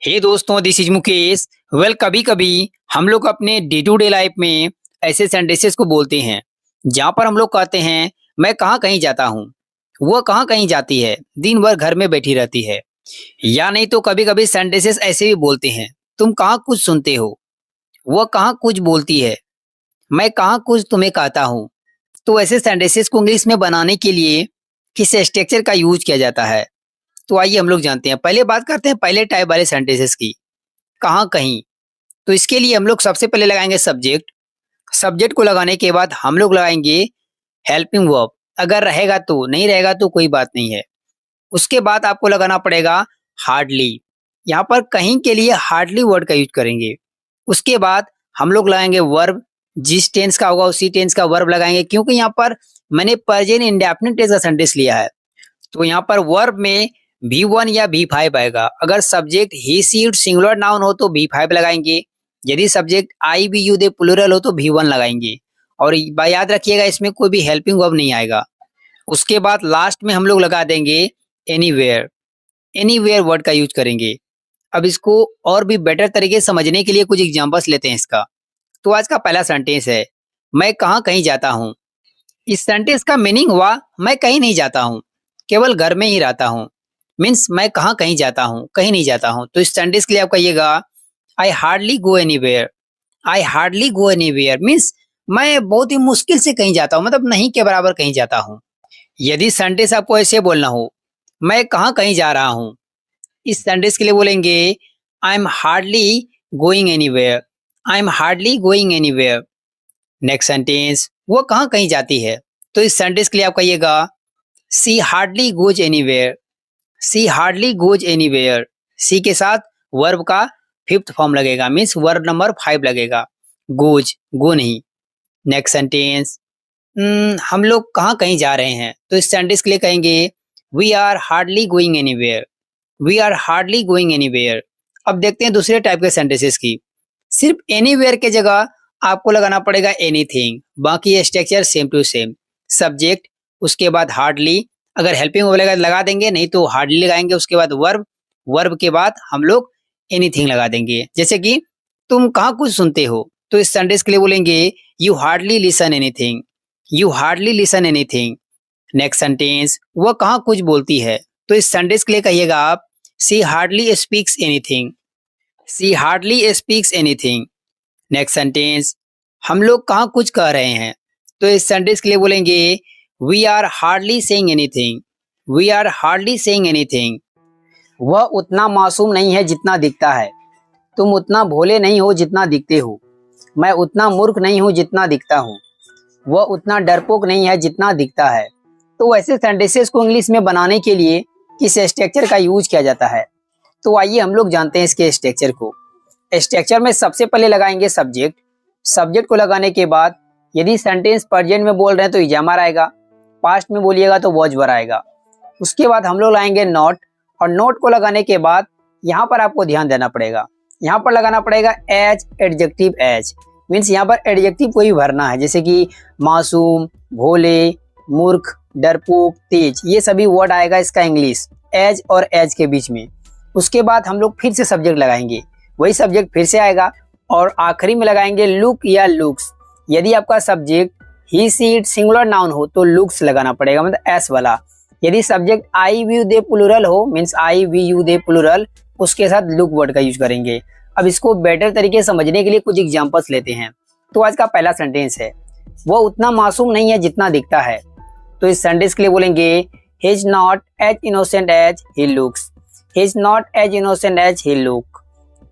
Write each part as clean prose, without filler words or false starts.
हे दोस्तों, this is Mukesh. कभी कभी हम लोग अपने डे टू डे लाइफ में ऐसे सेंटेंसेस को बोलते हैं जहाँ पर हम लोग कहते हैं मैं कहाँ कहीं जाता हूँ। वह कहाँ कहीं जाती है, दिन भर घर में बैठी रहती है। या नहीं तो कभी कभी सेंटेंसेस ऐसे भी बोलते हैं, तुम कहाँ कुछ सुनते हो, वह कहाँ कुछ बोलती है, मैं कहाँ कुछ तुम्हें कहता हूँ। तो ऐसे सेंटेंसेस को इंग्लिश में बनाने के लिए किस स्ट्रक्चर का यूज किया जाता है, तो आइए हम लोग जानते हैं। पहले बात करते हैं पहले टाइप वाले सेंटेंसेस की, कहाँ कहीं। तो इसके लिए हम लोग सबसे पहले लगाएंगे सब्जेक्ट। सब्जेक्ट को लगाने के बाद हम लोग लगाएंगे हेल्पिंग वर्ब। अगर रहेगा तो, नहीं रहेगा तो कोई बात नहीं है। उसके बाद आपको लगाना पड़ेगा हार्डली। यहाँ पर कहीं के लिए हार्डली वर्ड का यूज करेंगे। उसके बाद हम लोग लगाएंगे वर्ब। जिस टेंस का होगा उसी टेंस का वर्ब लगाएंगे, क्योंकि यहाँ पर मैंने प्रेजेंट इंडेफिनिट टेंस का सेंटेंस लिया है। तो यहाँ पर वर्ब में V1 या V5 आएगा। अगर subject he she it singular noun हो तो V5 लगाएंगे। यदि subject I we you they plural हो तो V1 लगाएंगे। और याद रखिएगा, इसमें कोई भी हेल्पिंग वर्ब नहीं आएगा। उसके बाद लास्ट में हम लोग लगा देंगे एनीवेयर। एनीवेयर वर्ड का यूज करेंगे। अब इसको और भी बेटर तरीके से समझने के लिए कुछ एग्जांपल्स लेते हैं इसका। तो आज का पहला सेंटेंस है, मैं कहाँ कहीं जाता हूँ। इस सेंटेंस का मीनिंग हुआ मैं कहीं नहीं जाता हूँ, केवल घर में ही रहता हूँ। मीन्स मैं कहाँ कहीं जाता हूँ, कहीं नहीं जाता हूँ। तो इस सेंटेंस के लिए आप कहिएगा I hardly go anywhere. I hardly go anywhere means मैं बहुत ही मुश्किल से कहीं जाता हूँ, मतलब नहीं के बराबर कहीं जाता हूँ। यदि सेंटेंस आपको ऐसे बोलना हो, मैं कहाँ कहीं जा रहा हूँ, इस सेंटेंस के लिए बोलेंगे I M hardly going anywhere. I am hardly going anywhere. Next sentence, वो कहाँ कहीं जाती है। तो इस सेंटेंस के लिए आप कहिएगा सी हार्डली गोज एनीवेयर। सी हार्डली गोज एनीवेयर। सी के साथ वर्ब का फिफ्थ फॉर्म लगेगा, मीन्स वर्ब नंबर 5 लगेगा। गोज, गो नहीं। नेक्स्ट सेंटेंस, हम लोग कहाँ कहीं जा रहे हैं। तो इस सेंटेंस के लिए कहेंगे we are hardly going anywhere. We are hardly going anywhere. अब देखते हैं दूसरे टाइप के सेंटेंसेस की। सिर्फ एनीवेयर के जगह आपको लगाना पड़ेगा एनीथिंग। बाकी structure same to same. Subject, उसके बाद हार्डली, अगर हेल्पिंग वर्ब लगा देंगे, नहीं तो हार्डली लगाएंगे। उसके बाद वर्ब, वर्ब के बाद हम लोग एनीथिंग लगा देंगे। जैसे कि तुम कहाँ कुछ सुनते हो, तो इस सेंटेंस के लिए बोलेंगे you hardly listen anything. You hardly listen anything. Next sentence, वह कहाँ कुछ बोलती है। तो इस सेंटेंस के लिए कहिएगा आप she hardly speaks anything. She hardly speaks anything. Next sentence, हम लोग कहाँ कुछ कह रहे हैं। तो इस सेंटेंस के लिए बोलेंगे we are hardly saying anything. We are hardly saying anything. वह उतना मासूम नहीं है जितना दिखता है। तुम उतना भोले नहीं हो जितना दिखते हो। मैं उतना मूर्ख नहीं हूँ जितना दिखता हूँ। वह उतना डरपोक नहीं है जितना दिखता है। तो ऐसे सेंटेंसेस को इंग्लिश में बनाने के लिए किस स्ट्रक्चर का यूज किया जाता है, तो आइए हम लोग जानते हैं इसके स्ट्रक्चर को। स्ट्रक्चर में सबसे पहले लगाएंगे सब्जेक्ट। सब्जेक्ट को लगाने के बाद यदि सेंटेंस प्रेजेंट में बोल रहे हैं तो इजामर आएगा, पास्ट में बोलिएगा तो वॉज वर आएगा। उसके बाद हम लोग लाएंगे नॉट, और नॉट को लगाने के बाद यहाँ पर आपको ध्यान देना पड़ेगा। यहाँ पर लगाना पड़ेगा एज एडजेक्टिव। एज मीन्स यहाँ पर एडजेक्टिव को ही भरना है, जैसे कि मासूम, भोले, मूर्ख, डरपोक, तेज, ये सभी वर्ड आएगा इसका इंग्लिश एज और एज के बीच में। उसके बाद हम लोग फिर से सब्जेक्ट लगाएंगे, वही सब्जेक्ट फिर से आएगा, और आखिरी में लगाएंगे लुक या लुक्स। यदि आपका subject he she it singular noun हो तो लुक्स लगाना पड़ेगा, मतलब एस वाला। यदि subject I we you they plural हो, means I we you they plural, उसके साथ लुक वर्ड का यूज करेंगे। अब इसको बेटर तरीके से समझने के लिए कुछ एग्जांपल्स लेते हैं। तो आज का पहला सेंटेंस है, वो उतना मासूम नहीं है जितना दिखता है। तो इस सेंटेंस के लिए बोलेंगे he is not as innocent as he looks. He is not as innocent as he look.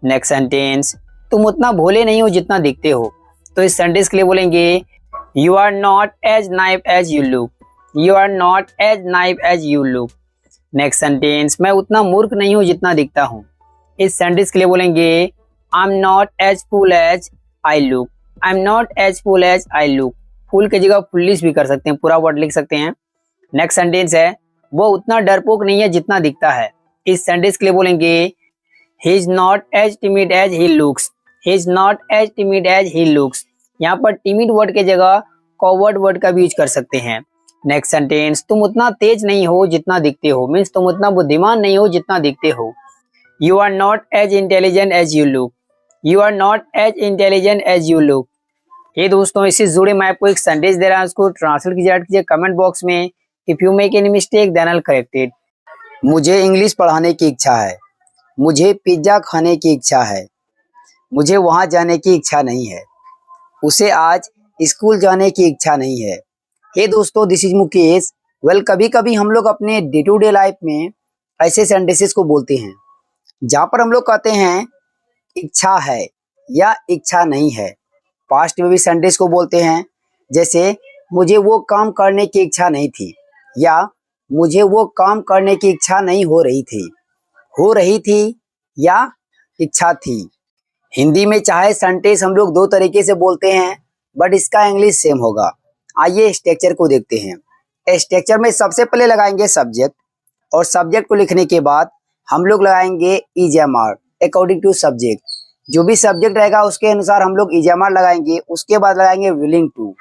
Next sentence, तुम उतना भोले नहीं हो जितना दिखते हो। तो इस सेंटेंस के लिए बोलेंगे you are not as naive as you look. You are not as naive as you look. Next sentence, मैं उतना मूर्ख नहीं हूँ जितना दिखता हूँ। इस सेंटेंस के लिए बोलेंगे I am not as fool as I look. I am not as fool as I look. Fool की जगह फुलिश भी कर सकते हैं, पूरा वर्ड लिख सकते हैं। नेक्स्ट सेंटेंस है, वो उतना डरपोक नहीं है जितना दिखता है। इस सेंटेंस के लिए बोलेंगे he is not as timid as he looks. He is not as timid as he looks. यहाँ पर timid वर्ड के जगह कॉवर्ड वर्ड का भी यूज कर सकते हैं। नेक्स्ट सेंटेंस, तुम उतना तेज नहीं हो जितना दिखते हो। मीन्स तुम उतना बुद्धिमान नहीं हो जितना दिखते हो। You are not as intelligent as you look. You are not as intelligent as you look. ये दोस्तों इससे जुड़े मैं आपको एक सेंटेंस दे रहा हूँ, उसको ट्रांसलेट कीजिए, ऐड कीजिए कमेंट बॉक्स में। If you make any mistake then I correct it. मुझे इंग्लिश पढ़ाने की इच्छा है। मुझे पिज्जा खाने की इच्छा है। मुझे वहां जाने की इच्छा नहीं है। उसे आज स्कूल जाने की इच्छा नहीं है। हे दोस्तों, दिस इज मुकेश। वेल, कभी कभी हम लोग अपने डे टू डे लाइफ में ऐसे सेंटेंसेस को बोलते हैं जहाँ पर हम लोग कहते हैं इच्छा है या इच्छा नहीं है। पास्ट में भी सेंटेंस को बोलते हैं, जैसे मुझे वो काम करने की इच्छा नहीं थी या मुझे वो काम करने की इच्छा नहीं हो रही थी या इच्छा थी। हिंदी में चाहे सेंटेंस हम लोग दो तरीके से बोलते हैं, बट इसका इंग्लिश सेम होगा। आइए स्ट्रक्चर को देखते हैं। स्ट्रक्चर में सबसे पहले लगाएंगे सब्जेक्ट, और सब्जेक्ट को लिखने के बाद हम लोग लगाएंगे ईजेएमआर अकॉर्डिंग टू सब्जेक्ट। जो भी सब्जेक्ट रहेगा उसके अनुसार हम लोग ईजेएमआर लगाएंगे। उसके बाद लगाएंगे विलिंग टू,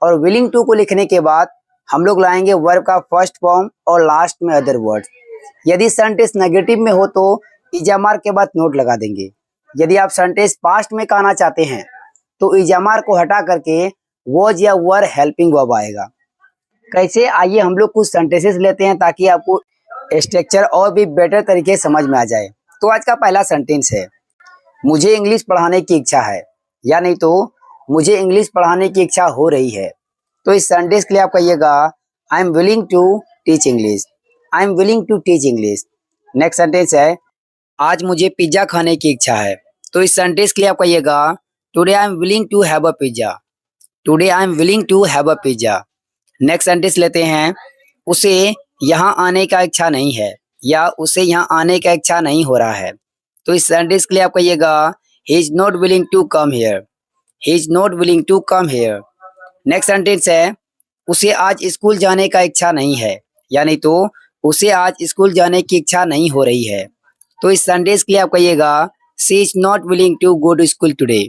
और विलिंग टू को लिखने के बाद हम लोग लाएंगे वर्ब का फर्स्ट फॉर्म और लास्ट में अदर वर्ड। यदि सेंटेंस नेगेटिव में हो तो ईजेएमआर के बाद नोट लगा देंगे। यदि आप सेंटेंस पास्ट में कहना चाहते हैं तो ईजेएमआर को हटा करके वॉज या वर हेल्पिंग वर्ब आएगा। कैसे, आइए हम लोग कुछ सेंटेंसेस लेते हैं ताकि आपको स्ट्रक्चर और भी बेटर तरीके से समझ में आ जाए। तो आज का पहला सेंटेंस है, मुझे इंग्लिश पढ़ाने की इच्छा है, या नहीं तो मुझे इंग्लिश पढ़ाने की इच्छा हो रही है। तो इस सेंटेंस के लिए आप कहिएगा I am willing to teach English. I am willing to teach English. Next sentence है, आज मुझे पिज्जा खाने की इच्छा है। तो इस सेंटेंस के लिए आप कहिएगा today I am willing to have a pizza. Today I am willing to have a pizza. Next sentence लेते हैं, उसे यहाँ आने का इच्छा नहीं है, या उसे यहाँ आने का इच्छा नहीं हो रहा है। तो इस सेंटेंस के लिए आप कहिएगा he is not willing to come here. He is not willing to come here. Next sentence है, उसे आज स्कूल जाने का इच्छा नहीं है, या नहीं तो उसे आज स्कूल जाने की इच्छा नहीं हो रही है। तो इस सेंटेंस के लिए आप कहिएगा she is not willing to go to school today.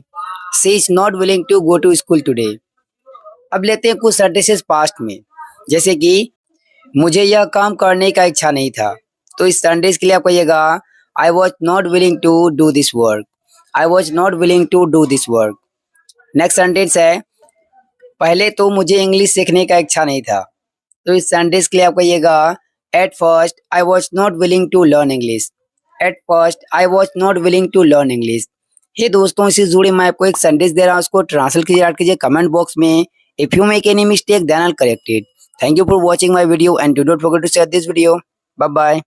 She is not willing to go to school today. अब लेते हैं कुछ सेंटेंसेस पास्ट में, जैसे कि मुझे यह काम करने का इच्छा नहीं था। तो इस सेंटेंस के लिए आप कहिएगा I was not willing to do this work. I was not willing to do this work. Next sentence है, पहले तो मुझे इंग्लिश सीखने का इच्छा नहीं था। तो इस सेंटेंस के लिए आप कहिएगा at first I was not willing to learn English. At first I was not willing to learn English. Hey दोस्तों, इससे जुड़े मैं आपको एक सेंटेंस दे रहा हूँ, उसको ट्रांसलेट कीजिए, ऐड कीजिए कमेंट बॉक्स में। If you make any mistake then I will correct it. Thank you for watching my video and do not forget to share this video. Bye bye.